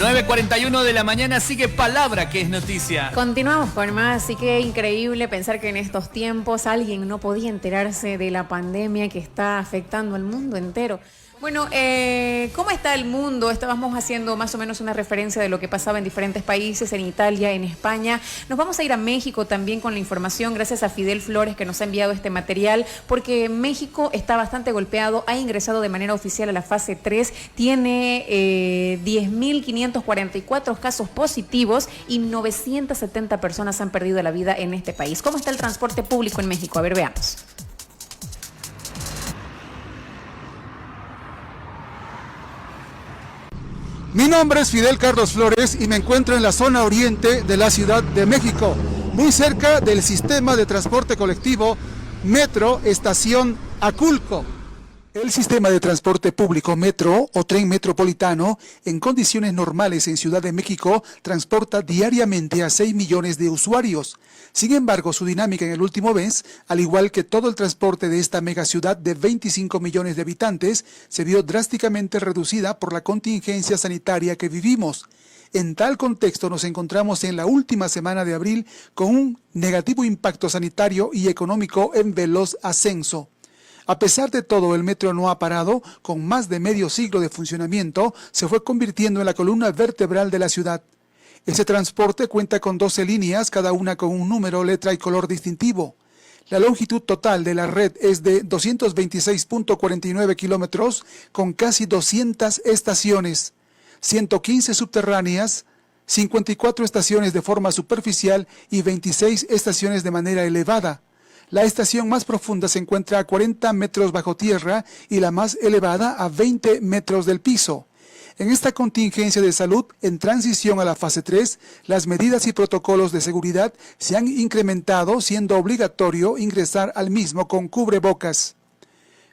9:41 de la mañana, sigue Palabra que es noticia. Continuamos con más, así que increíble pensar que en estos tiempos alguien no podía enterarse de la pandemia que está afectando al mundo entero. Bueno, ¿cómo está el mundo? Estábamos haciendo más o menos una referencia de lo que pasaba en diferentes países, en Italia, en España. Nos vamos a ir a México también con la información, gracias a Fidel Flores que nos ha enviado este material, porque México está bastante golpeado, ha ingresado de manera oficial a la fase 3, tiene 10.544 casos positivos y 970 personas han perdido la vida en este país. ¿Cómo está el transporte público en México? A ver, veamos. Mi nombre es Fidel Carlos Flores y me encuentro en la zona oriente de la Ciudad de México, muy cerca del sistema de transporte colectivo Metro Estación Aculco. El sistema de transporte público Metro o tren metropolitano, en condiciones normales en Ciudad de México, transporta diariamente a 6 millones de usuarios. Sin embargo, su dinámica en el último mes, al igual que todo el transporte de esta megaciudad de 25 millones de habitantes, se vio drásticamente reducida por la contingencia sanitaria que vivimos. En tal contexto nos encontramos en la última semana de abril con un negativo impacto sanitario y económico en veloz ascenso. A pesar de todo, el metro no ha parado. Con más de medio siglo de funcionamiento, se fue convirtiendo en la columna vertebral de la ciudad. Ese transporte cuenta con 12 líneas, cada una con un número, letra y color distintivo. La longitud total de la red es de 226.49 kilómetros, con casi 200 estaciones, 115 subterráneas, 54 estaciones de forma superficial y 26 estaciones de manera elevada. La estación más profunda se encuentra a 40 metros bajo tierra y la más elevada a 20 metros del piso. En esta contingencia de salud, en transición a la fase 3, las medidas y protocolos de seguridad se han incrementado, siendo obligatorio ingresar al mismo con cubrebocas.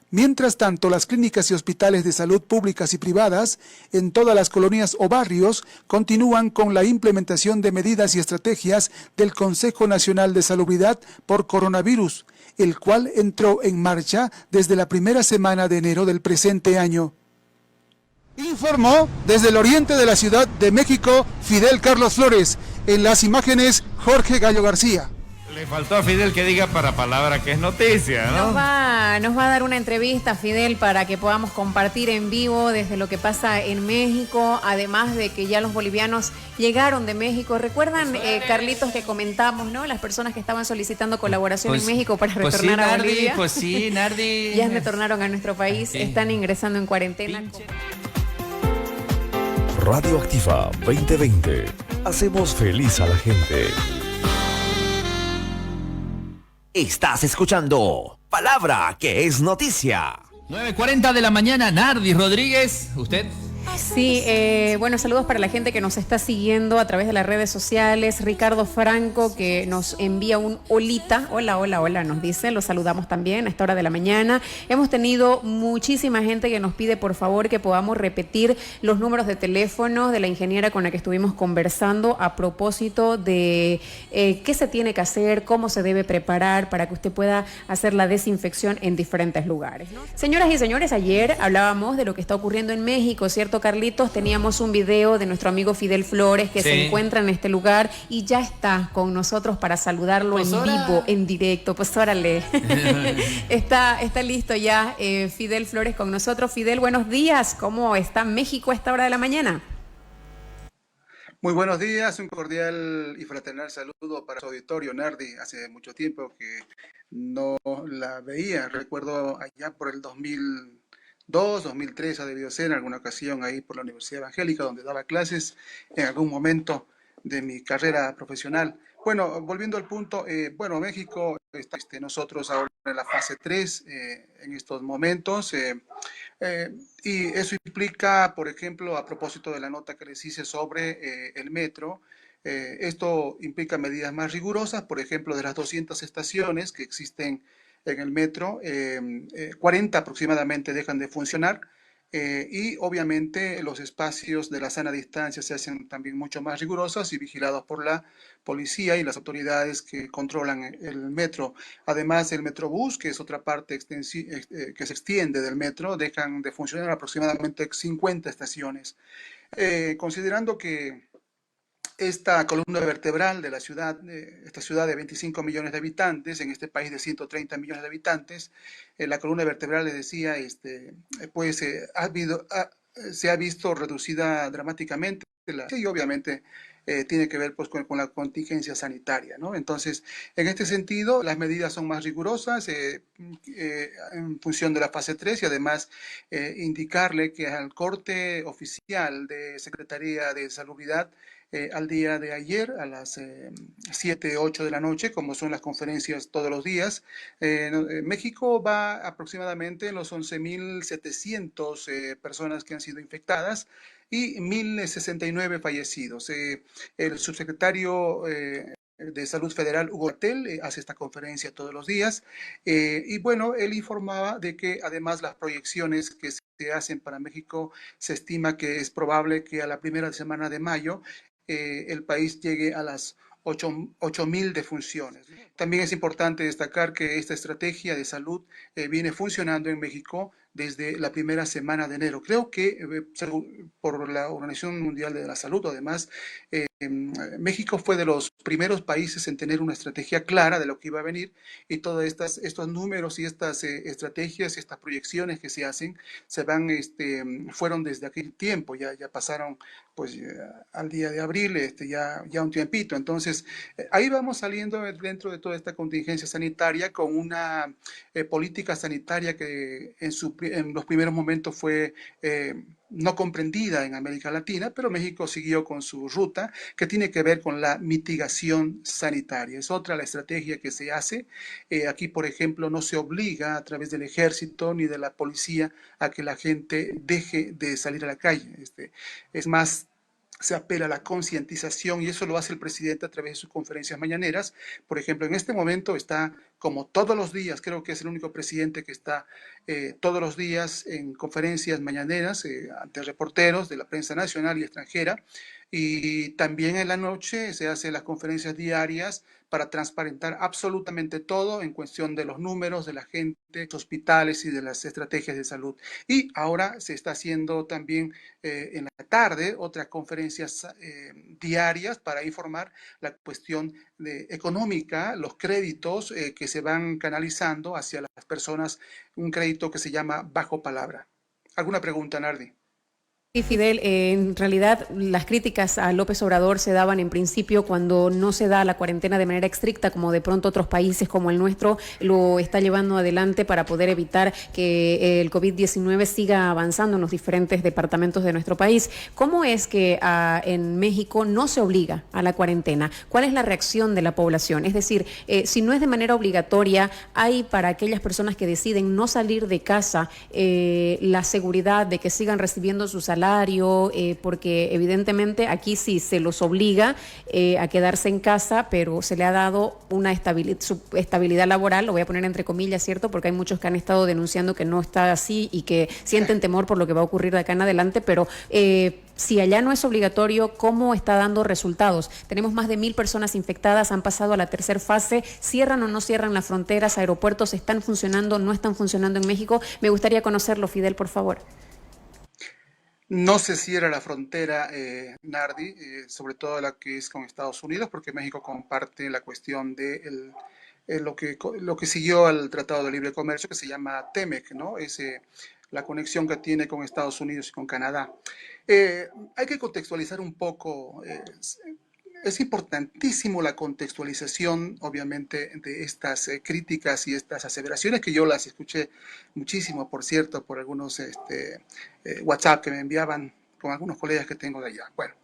Mientras tanto, las clínicas y hospitales de salud públicas y privadas en todas las colonias o barrios continúan con la implementación de medidas y estrategias del Consejo Nacional de Salubridad por coronavirus, el cual entró en marcha desde la primera semana de enero del presente año. Informó desde el oriente de la Ciudad de México Fidel Carlos Flores. En las imágenes, Jorge Gallo García. Le faltó a Fidel que diga para Palabra que es noticia, ¿no? Nos va a dar una entrevista, Fidel, para que podamos compartir en vivo desde lo que pasa en México, además de que ya los bolivianos llegaron de México. ¿Recuerdan, Carlitos, que comentamos, ¿no? Las personas que estaban solicitando colaboración en México para retornar a Bolivia. Pues sí, Nardi. Ya retornaron a nuestro país, están ingresando en cuarentena. Radioactiva 2020. Hacemos feliz a la gente. Estás escuchando Palabra que es noticia. 9:40 de la mañana, Nardi Rodríguez, ¿usted? Sí, bueno, saludos para la gente que nos está siguiendo a través de las redes sociales. Ricardo Franco, que nos envía un holita. Hola, hola, hola, nos dice. Los saludamos también a esta hora de la mañana. Hemos tenido muchísima gente que nos pide, por favor, que podamos repetir los números de teléfono de la ingeniera con la que estuvimos conversando a propósito de qué se tiene que hacer, cómo se debe preparar para que usted pueda hacer la desinfección en diferentes lugares, ¿no? Señoras y señores, ayer hablábamos de lo que está ocurriendo en México, ¿cierto, Carlitos? Teníamos un video de nuestro amigo Fidel Flores que se encuentra en este lugar y ya está con nosotros para saludarlo en vivo, en directo. Pues órale. está listo ya Fidel Flores con nosotros. Fidel, buenos días. ¿Cómo está México a esta hora de la mañana? Muy buenos días, un cordial y fraternal saludo para su auditorio, Nardi. Hace mucho tiempo que no la veía, recuerdo allá por el 2002, 2003 ha debido ser en alguna ocasión ahí por la Universidad Evangélica, donde daba clases en algún momento de mi carrera profesional. Bueno, volviendo al punto, bueno, México está nosotros ahora en la fase 3 en estos momentos, y eso implica, por ejemplo, a propósito de la nota que les hice sobre el metro, esto implica medidas más rigurosas. Por ejemplo, de las 200 estaciones que existen en el metro, 40 aproximadamente dejan de funcionar. y obviamente los espacios de la sana distancia se hacen también mucho más rigurosos y vigilados por la policía y las autoridades que controlan el metro. Además, el Metrobús, que es otra parte que se extiende del metro, dejan de funcionar aproximadamente 50 estaciones. Considerando que esta columna vertebral de la ciudad, esta ciudad de 25 millones de habitantes, en este país de 130 millones de habitantes, la columna vertebral, le decía, pues se ha visto reducida dramáticamente y obviamente tiene que ver pues, con la contingencia sanitaria, ¿no? Entonces, en este sentido, las medidas son más rigurosas en función de la fase 3 y además indicarle que al corte oficial de Secretaría de Salubridad, al día de ayer a las 7, 8 de la noche, como son las conferencias todos los días. México va aproximadamente en los 11.700 personas que han sido infectadas y 1.069 fallecidos. El subsecretario de Salud Federal, Hugo Gatell, hace esta conferencia todos los días. Y bueno, él informaba de que además las proyecciones que se hacen para México, se estima que es probable que a la primera semana de mayo el país llegue a las 8.000 defunciones. También es importante destacar que esta estrategia de salud viene funcionando en México desde la primera semana de enero. Creo que por la Organización Mundial de la Salud, además, México fue de los primeros países en tener una estrategia clara de lo que iba a venir y todos estos números y estas estrategias y estas proyecciones que se hacen fueron desde aquel tiempo, ya pasaron pues al día de abril, ya un tiempito. Entonces, ahí vamos saliendo dentro de toda esta contingencia sanitaria con una política sanitaria que en los primeros momentos fue no comprendida en América Latina, pero México siguió con su ruta que tiene que ver con la mitigación sanitaria. Es otra la estrategia que se hace. Aquí, por ejemplo, no se obliga a través del ejército ni de la policía a que la gente deje de salir a la calle. Es más, se apela a la concientización y eso lo hace el presidente a través de sus conferencias mañaneras. Por ejemplo, en este momento está, como todos los días, creo que es el único presidente que está todos los días en conferencias mañaneras ante reporteros de la prensa nacional y extranjera. Y también en la noche se hacen las conferencias diarias para transparentar absolutamente todo en cuestión de los números de la gente, los hospitales y de las estrategias de salud. Y ahora se está haciendo también en la tarde otras conferencias diarias para informar la cuestión económica, los créditos que se van canalizando hacia las personas, un crédito que se llama bajo palabra. ¿Alguna pregunta, Nardi? Sí, Fidel, en realidad las críticas a López Obrador se daban en principio cuando no se da la cuarentena de manera estricta, como de pronto otros países como el nuestro lo está llevando adelante para poder evitar que el COVID-19 siga avanzando en los diferentes departamentos de nuestro país. ¿Cómo es que en México no se obliga a la cuarentena? ¿Cuál es la reacción de la población? Es decir, si no es de manera obligatoria, ¿hay para aquellas personas que deciden no salir de casa la seguridad de que sigan recibiendo su salario? Porque evidentemente aquí sí se los obliga a quedarse en casa, pero se le ha dado una estabilidad laboral, lo voy a poner entre comillas, ¿cierto? Porque hay muchos que han estado denunciando que no está así y que sienten temor por lo que va a ocurrir de acá en adelante, pero si allá no es obligatorio, ¿cómo está dando resultados? Tenemos más de 1.000 personas infectadas, han pasado a la tercera fase, ¿cierran o no cierran las fronteras? ¿Aeropuertos están funcionando, no están funcionando en México? Me gustaría conocerlo, Fidel, por favor. No se cierra la frontera, Nardi, sobre todo la que es con Estados Unidos, porque México comparte la cuestión de lo que siguió al Tratado de Libre Comercio, que se llama TEMEC, ¿no? La conexión que tiene con Estados Unidos y con Canadá. Hay que contextualizar un poco. Es importantísimo la contextualización, obviamente, de estas críticas y estas aseveraciones, que yo las escuché muchísimo, por cierto, por algunos WhatsApp que me enviaban con algunos colegas que tengo de allá. Bueno,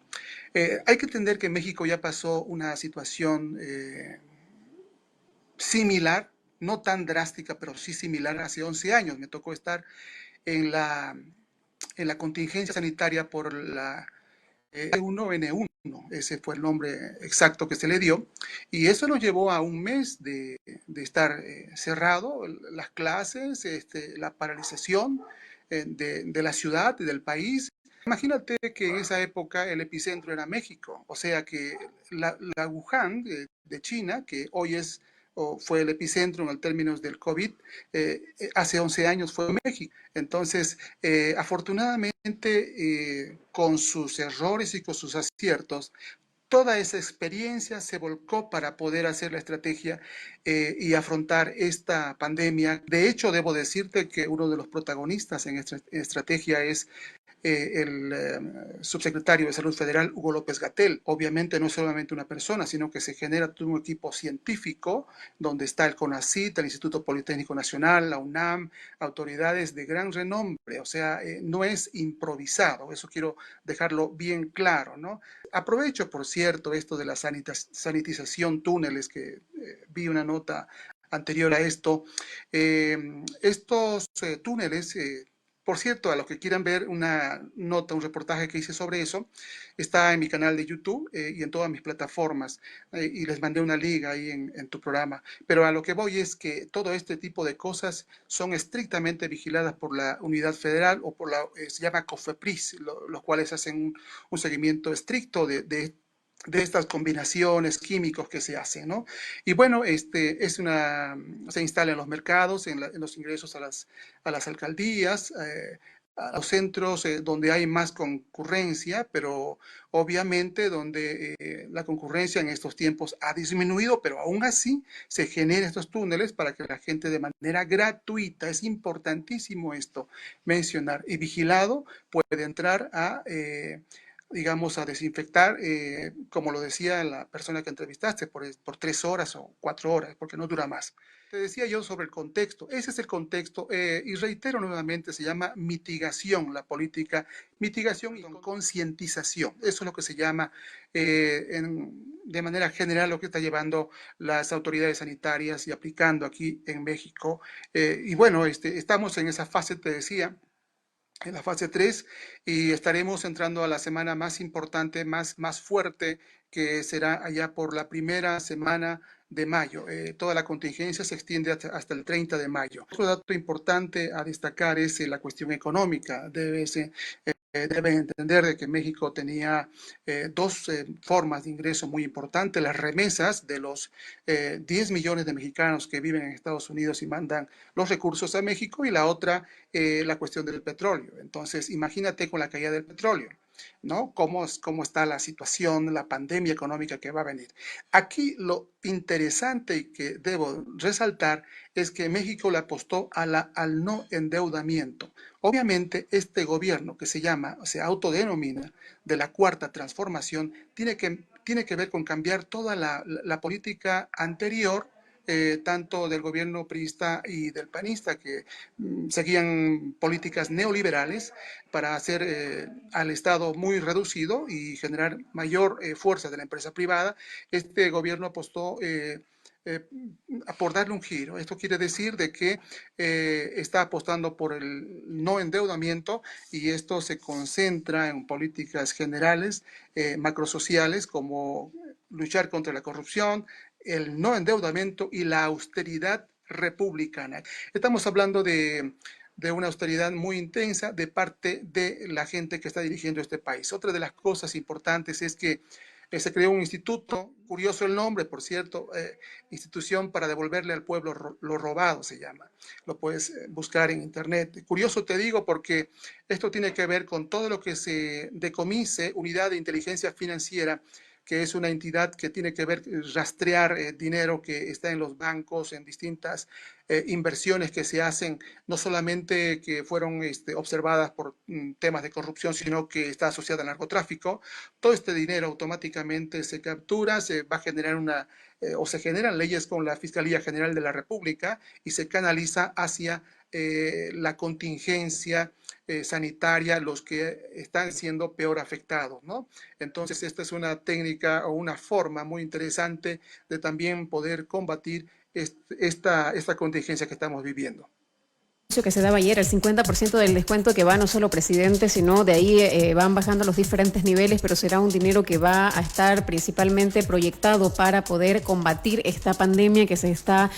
hay que entender que México ya pasó una situación similar, no tan drástica, pero sí similar hace 11 años. Me tocó estar en la contingencia sanitaria por la H1N1. Ese fue el nombre exacto que se le dio, y eso nos llevó a un mes de estar cerrado, las clases, la paralización, de la ciudad y del país. Imagínate que en esa época el epicentro era México, o sea que la Wuhan de China, que hoy es o fue el epicentro en términos del COVID, hace 11 años fue México. Entonces, afortunadamente, con sus errores y con sus aciertos, toda esa experiencia se volcó para poder hacer la estrategia y afrontar esta pandemia. De hecho, debo decirte que uno de los protagonistas en esta estrategia es el subsecretario de Salud Federal, Hugo López-Gatell. Obviamente no es solamente una persona, sino que se genera todo un equipo científico, donde está el CONACYT, el Instituto Politécnico Nacional, la UNAM, autoridades de gran renombre. O sea, no es improvisado, eso quiero dejarlo bien claro, ¿no? Aprovecho, por cierto, esto de la sanitización túneles, que vi una nota anterior a esto. Estos túneles, por cierto, a los que quieran ver una nota, un reportaje que hice sobre eso, está en mi canal de YouTube y en todas mis plataformas. Y les mandé una liga ahí en tu programa. Pero a lo que voy es que todo este tipo de cosas son estrictamente vigiladas por la Unidad Federal o por se llama COFEPRIS, los cuales hacen un seguimiento estricto de estas combinaciones químicos que se hacen, ¿no? Y bueno, se instala en los mercados, en los ingresos a las alcaldías, a los centros donde hay más concurrencia, pero obviamente donde la concurrencia en estos tiempos ha disminuido, pero aún así se generan estos túneles para que la gente de manera gratuita, es importantísimo esto mencionar, y vigilado puede entrar digamos, a desinfectar, como lo decía la persona que entrevistaste, por 3 horas o 4 horas, porque no dura más. Te decía yo sobre el contexto. Ese es el contexto, y reitero nuevamente, se llama mitigación, la política, mitigación y concientización. Eso es lo que se llama de manera general lo que está llevando las autoridades sanitarias y aplicando aquí en México. Y bueno, estamos en esa fase, te decía, en la fase 3, y estaremos entrando a la semana más importante, más fuerte, que será allá por la primera semana de mayo. Toda la contingencia se extiende hasta el 30 de mayo. Otro dato importante a destacar es la cuestión económica. Deben entender de que México tenía dos formas de ingreso muy importantes: las remesas de los 10 millones de mexicanos que viven en Estados Unidos y mandan los recursos a México, y la otra, la cuestión del petróleo. Entonces, imagínate con la caída del petróleo, ¿no? ¿Cómo está la situación, la pandemia económica que va a venir? Aquí lo interesante y que debo resaltar es que México le apostó al no endeudamiento. Obviamente, este gobierno que se autodenomina de la Cuarta Transformación, tiene que ver con cambiar toda la política anterior, tanto del gobierno priista y del panista, que seguían políticas neoliberales para hacer al Estado muy reducido y generar mayor fuerza de la empresa privada. Este gobierno apostó por darle un giro. Esto quiere decir de que está apostando por el no endeudamiento, y esto se concentra en políticas generales, macrosociales, como luchar contra la corrupción, el no endeudamiento y la austeridad republicana. Estamos hablando de una austeridad muy intensa de parte de la gente que está dirigiendo este país. Otra de las cosas importantes es que se creó un instituto, curioso el nombre, por cierto, Institución para Devolverle al Pueblo lo Robado se llama. Lo puedes buscar en internet. Curioso te digo porque esto tiene que ver con todo lo que se decomise, Unidad de Inteligencia Financiera, que es una entidad que tiene que ver, rastrear dinero que está en los bancos, en distintas inversiones que se hacen, no solamente que fueron observadas por temas de corrupción, sino que está asociada al narcotráfico. Todo este dinero automáticamente se captura, se va a generar o se generan leyes con la Fiscalía General de la República, y se canaliza hacia la contingencia sanitaria, los que están siendo peor afectados, ¿no? Entonces, esta es una técnica o una forma muy interesante de también poder combatir esta contingencia que estamos viviendo. que se daba ayer, el 50% del descuento que va no solo presidente, sino de ahí van bajando los diferentes niveles, pero será un dinero que va a estar principalmente proyectado para poder combatir esta pandemia que se está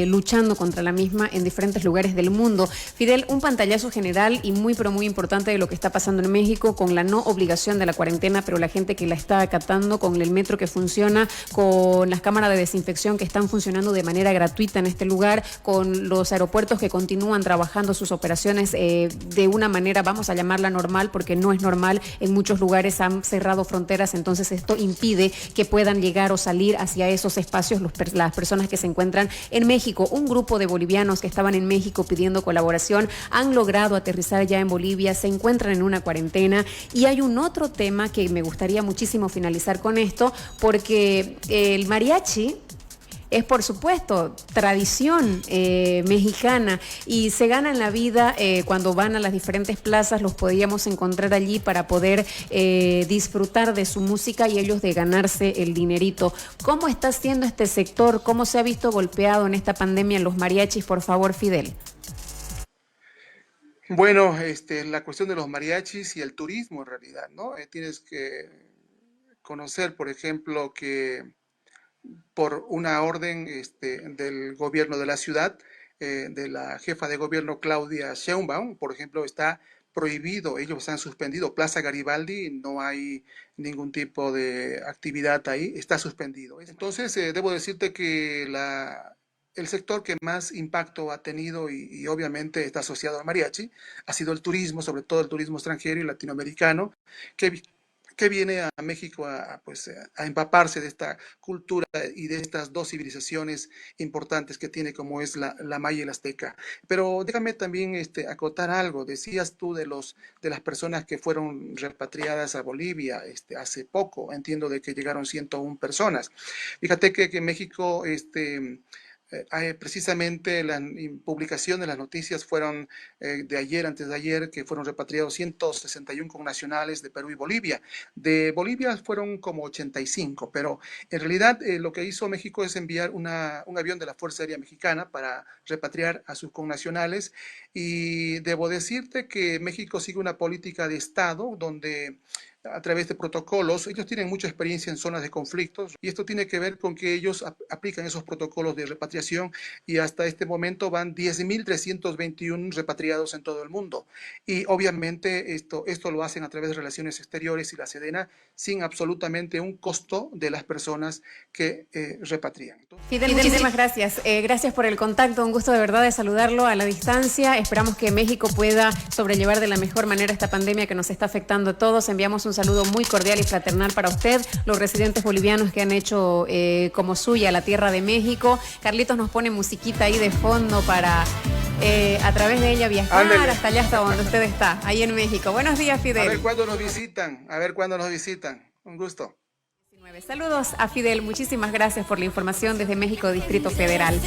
luchando contra la misma en diferentes lugares del mundo. Fidel, un pantallazo general y muy pero muy importante de lo que está pasando en México con la no obligación de la cuarentena, pero la gente que la está acatando, con el metro que funciona, con las cámaras de desinfección que están funcionando de manera gratuita en este lugar, con los aeropuertos que continúan trabajando sus operaciones de una manera, vamos a llamarla normal, porque no es normal. En muchos lugares han cerrado fronteras, entonces esto impide que puedan llegar o salir hacia esos espacios las personas que se encuentran en México. Un grupo de bolivianos que estaban en México pidiendo colaboración han logrado aterrizar ya en Bolivia, se encuentran en una cuarentena. Y hay un otro tema que me gustaría muchísimo finalizar con esto, porque el mariachi es, por supuesto, tradición mexicana y se ganan la vida cuando van a las diferentes plazas. Los podíamos encontrar allí para poder disfrutar de su música y ellos de ganarse el dinerito. ¿Cómo está siendo este sector? ¿Cómo se ha visto golpeado en esta pandemia los mariachis? Por favor, Fidel. Bueno, la cuestión de los mariachis y el turismo en realidad, ¿no? Tienes que conocer, por ejemplo, que por una orden del gobierno de la ciudad, de la jefa de gobierno Claudia Sheinbaum, por ejemplo, está prohibido, ellos han suspendido Plaza Garibaldi, no hay ningún tipo de actividad ahí, está suspendido. Entonces, debo decirte que el sector que más impacto ha tenido y obviamente está asociado al mariachi ha sido el turismo, sobre todo el turismo extranjero y latinoamericano, que viene a México a empaparse de esta cultura y de estas dos civilizaciones importantes que tiene, como es la maya y la azteca. Pero déjame también acotar algo. Decías tú de las personas que fueron repatriadas a Bolivia hace poco. Entiendo de que llegaron 101 personas. Fíjate que en México precisamente la publicación de las noticias fueron de ayer, antes de ayer, que fueron repatriados 161 connacionales de Perú y Bolivia. De Bolivia fueron como 85, pero en realidad lo que hizo México es enviar un avión de la Fuerza Aérea Mexicana para repatriar a sus connacionales, y debo decirte que México sigue una política de Estado donde a través de protocolos, ellos tienen mucha experiencia en zonas de conflictos y esto tiene que ver con que ellos aplican esos protocolos de repatriación y hasta este momento van 10.321 repatriados en todo el mundo. Y obviamente esto lo hacen a través de Relaciones Exteriores y la Sedena sin absolutamente un costo de las personas que repatrian. Fidel, muchísimas gracias. Gracias por el contacto, un gusto de verdad de saludarlo a la distancia. Esperamos que México pueda sobrellevar de la mejor manera esta pandemia que nos está afectando a todos. Enviamos un saludo muy cordial y fraternal para usted, los residentes bolivianos que han hecho como suya la tierra de México. Carlitos nos pone musiquita ahí de fondo para a través de ella viajar. Ándale. Hasta allá, hasta donde usted está, ahí en México. Buenos días, Fidel. A ver cuándo nos visitan, un gusto. Saludos a Fidel, muchísimas gracias por la información desde México, Distrito Federal.